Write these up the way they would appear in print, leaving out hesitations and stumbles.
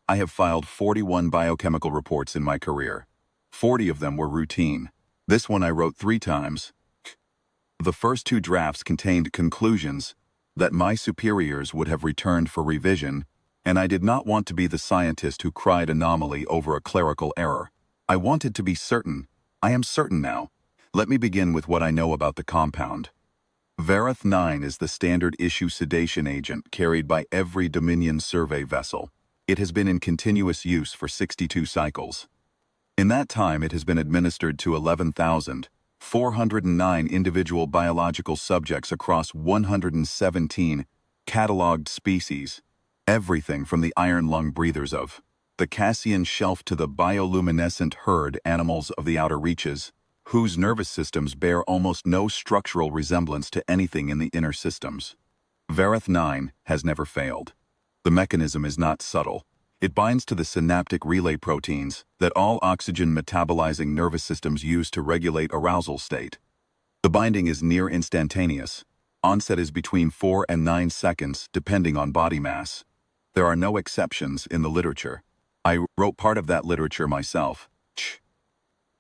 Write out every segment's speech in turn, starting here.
I have filed 41 biochemical reports in my career. 40 of them were routine. This one I wrote 3 times. The first 2 drafts contained conclusions that my superiors would have returned for revision, and I did not want to be the scientist who cried anomaly over a clerical error. I wanted to be certain. I am certain now. Let me begin with what I know about the compound. Vareth 9 is the standard issue sedation agent carried by every Dominion survey vessel. It has been in continuous use for 62 cycles. In that time, it has been administered to 11,409 individual biological subjects across 117 catalogued species, everything from the iron lung breathers of the Cassian shelf to the bioluminescent herd animals of the outer reaches, whose nervous systems bear almost no structural resemblance to anything in the inner systems. Vareth 9 has never failed. The mechanism is not subtle. It binds to the synaptic relay proteins that all oxygen-metabolizing nervous systems use to regulate arousal state. The binding is near instantaneous. Onset is between 4 and 9 seconds, depending on body mass. There are no exceptions in the literature. I wrote part of that literature myself.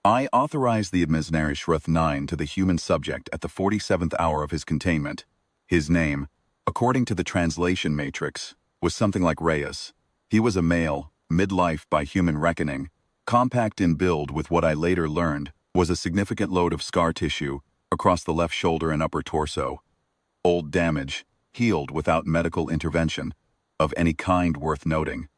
I authorized the Vareth 9 to the human subject at the 47th hour of his containment. His name, according to the translation matrix, was something like Reyes. He was a male, midlife by human reckoning, compact in build with what I later learned was a significant load of scar tissue across the left shoulder and upper torso. Old damage, healed without medical intervention, of any kind worth noting.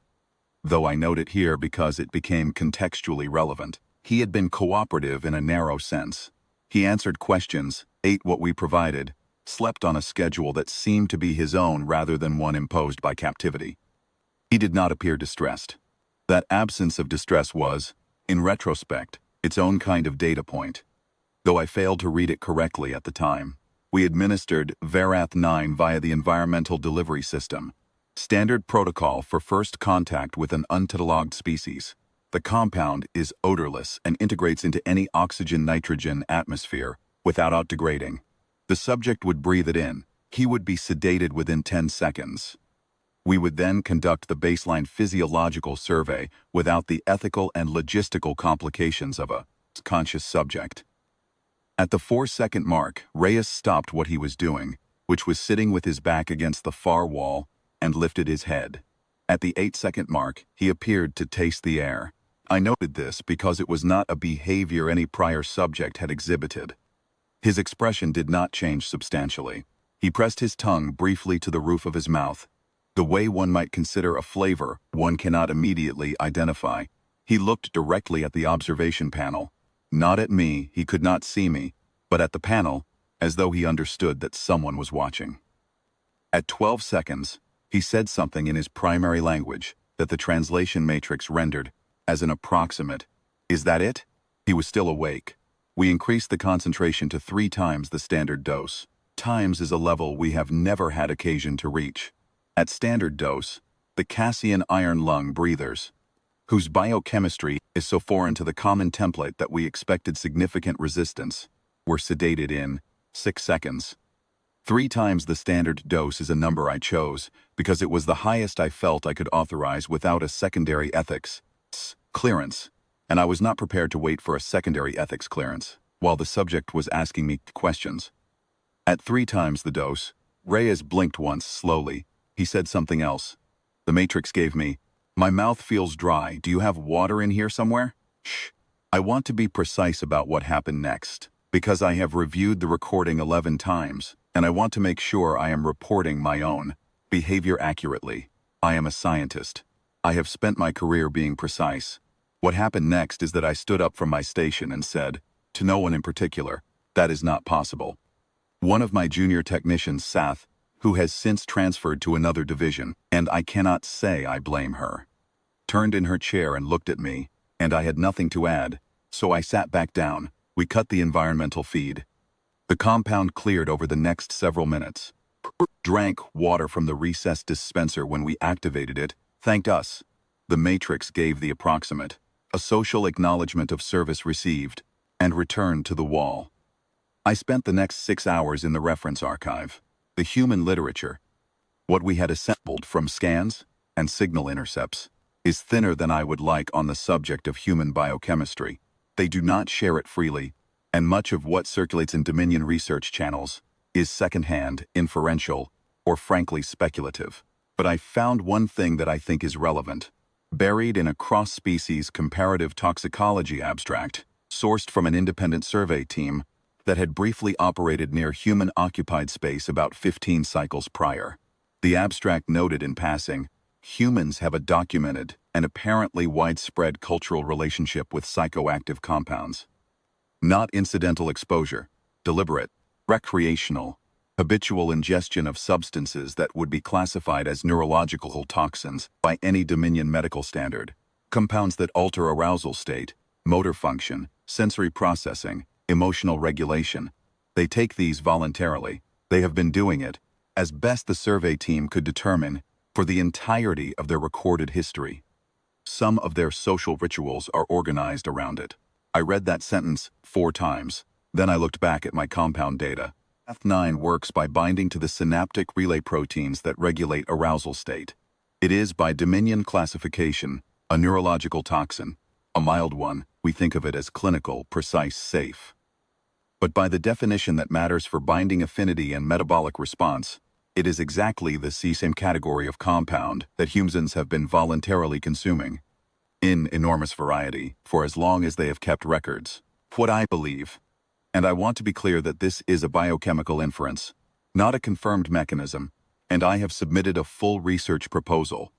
Though I note it here because it became contextually relevant. He had been cooperative in a narrow sense. He answered questions, ate what we provided, slept on a schedule that seemed to be his own rather than one imposed by captivity. He did not appear distressed. That absence of distress was, in retrospect, its own kind of data point. Though I failed to read it correctly at the time, we administered Vareth 9 via the environmental delivery system, standard protocol for first contact with an uncatalogued species. The compound is odorless and integrates into any oxygen-nitrogen atmosphere without degrading. The subject would breathe it in. He would be sedated within 10 seconds. We would then conduct the baseline physiological survey without the ethical and logistical complications of a conscious subject. At the 4-second mark, Reyes stopped what he was doing, which was sitting with his back against the far wall, and lifted his head. At the 8-second mark, he appeared to taste the air. I noted this because it was not a behavior any prior subject had exhibited. His expression did not change substantially. He pressed his tongue briefly to the roof of his mouth, the way one might consider a flavor one cannot immediately identify. He looked directly at the observation panel. Not at me, he could not see me, but at the panel, as though he understood that someone was watching. At 12 seconds, he said something in his primary language that the translation matrix rendered as an approximate. Is that it? He was still awake. We increased the concentration to 3 times the standard dose. Times is a level we have never had occasion to reach. At standard dose, the Cassian iron lung breathers, whose biochemistry is so foreign to the common template that we expected significant resistance, were sedated in 6 seconds. 3 times the standard dose is a number I chose because it was the highest I felt I could authorize without a secondary ethics clearance, and I was not prepared to wait for a secondary ethics clearance while the subject was asking me questions. At 3 times the dose, Reyes blinked once slowly. He said something else. The matrix gave me, "My mouth feels dry. Do you have water in here somewhere?" Shh. I want to be precise about what happened next, because I have reviewed the recording 11 times, and I want to make sure I am reporting my own behavior accurately. I am a scientist. I have spent my career being precise. What happened next is that I stood up from my station and said, to no one in particular, that is not possible. One of my junior technicians, Sath, who has since transferred to another division, and I cannot say I blame her, turned in her chair and looked at me, and I had nothing to add, so I sat back down. We cut the environmental feed. The compound cleared over the next several minutes. Drank water from the recessed dispenser when we activated it, thanked us. The matrix gave the approximate, a social acknowledgement of service received, and returned to the wall. I spent the next 6 hours in the reference archive, the human literature, what we had assembled from scans and signal intercepts. is thinner than I would like on the subject of human biochemistry. They do not share it freely, and much of what circulates in Dominion research channels is secondhand, inferential, or frankly speculative. But I found one thing that I think is relevant. Buried in a cross-species comparative toxicology abstract, sourced from an independent survey team that had briefly operated near human-occupied space about 15 cycles prior. The abstract noted in passing, humans have a documented and apparently widespread cultural relationship with psychoactive compounds. Not incidental exposure, deliberate, recreational, habitual ingestion of substances that would be classified as neurological toxins by any Dominion medical standard. Compounds that alter arousal state, motor function, sensory processing, emotional regulation. They take these voluntarily. They have been doing it, as best the survey team could determine, for the entirety of their recorded history. Some of their social rituals are organized around it. I read that sentence 4 times. Then I looked back at my compound data. Cath9 works by binding to the synaptic relay proteins that regulate arousal state. It is, by Dominion classification, a neurological toxin. A mild one, we think of it as clinical, precise, safe. But by the definition that matters for binding affinity and metabolic response, it is exactly the same category of compound that humans have been voluntarily consuming, in enormous variety, for as long as they have kept records. What I believe, and I want to be clear that this is a biochemical inference, not a confirmed mechanism, and I have submitted a full research proposal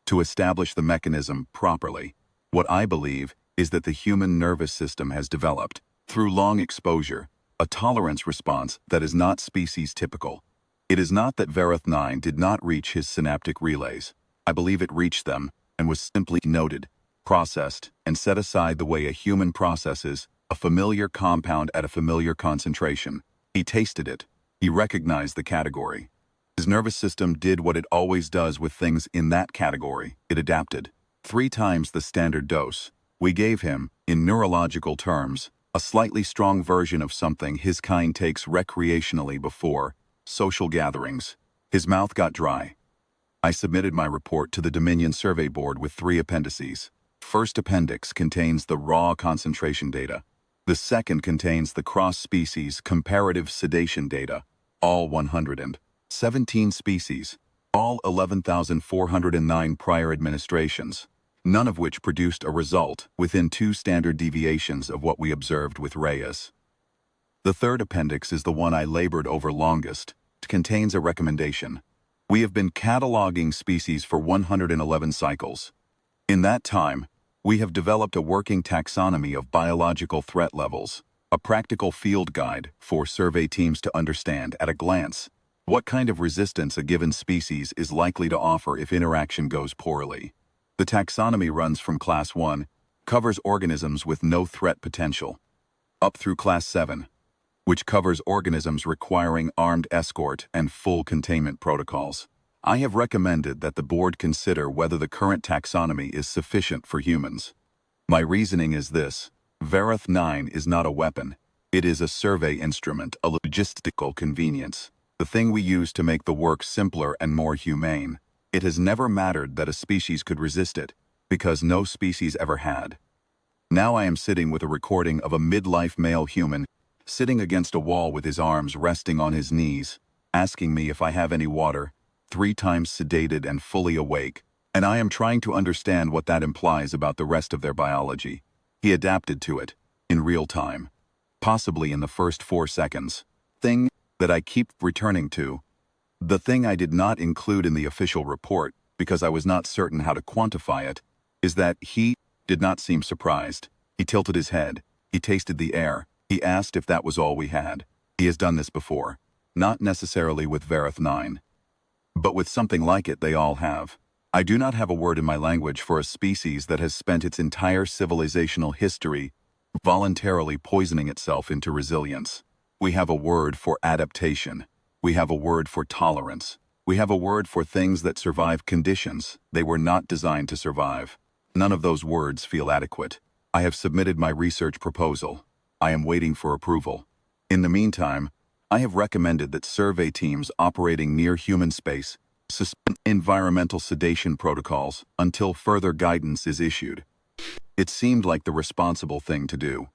to establish the mechanism properly. What I believe is that the human nervous system has developed, through long exposure, a tolerance response that is not species typical. It is not that Vereth9 did not reach his synaptic relays. I believe it reached them and was simply noted, processed, and set aside the way a human processes a familiar compound at a familiar concentration. He tasted it. He recognized the category. His nervous system did what it always does with things in that category. It adapted. 3 times the standard dose. We gave him, in neurological terms, a slightly strong version of something his kind takes recreationally before social gatherings. His mouth got dry. I submitted my report to the Dominion Survey Board with 3 appendices. First appendix contains the raw concentration data. The second contains the cross-species comparative sedation data, all 117 species, all 11,409 prior administrations, none of which produced a result within 2 standard deviations of what we observed with Reyes. The third appendix is the one I labored over longest. It contains a recommendation. We have been cataloging species for 111 cycles. In that time, we have developed a working taxonomy of biological threat levels, a practical field guide for survey teams to understand at a glance what kind of resistance a given species is likely to offer if interaction goes poorly. The taxonomy runs from Class 1, covers organisms with no threat potential, up through Class 7, which covers organisms requiring armed escort and full containment protocols. I have recommended that the board consider whether the current taxonomy is sufficient for humans. My reasoning is this: Vereth9 is not a weapon. It is a survey instrument, a logistical convenience, the thing we use to make the work simpler and more humane. It has never mattered that a species could resist it, because no species ever had. Now I am sitting with a recording of a midlife male human, sitting against a wall with his arms resting on his knees, asking me if I have any water, 3 times sedated and fully awake, and I am trying to understand what that implies about the rest of their biology. He adapted to it, in real time, possibly in the first 4 seconds. Thing that I keep returning to. The thing I did not include in the official report, because I was not certain how to quantify it, is that he did not seem surprised. He tilted his head. He tasted the air. He asked if that was all we had. He has done this before. Not necessarily with Vereth9. But with something like it they all have. I do not have a word in my language for a species that has spent its entire civilizational history voluntarily poisoning itself into resilience. We have a word for adaptation. We have a word for tolerance. We have a word for things that survive conditions they were not designed to survive. None of those words feel adequate. I have submitted my research proposal. I am waiting for approval. In the meantime, I have recommended that survey teams operating near human space Suspend environmental sedation protocols until further guidance is issued. It seemed like the responsible thing to do.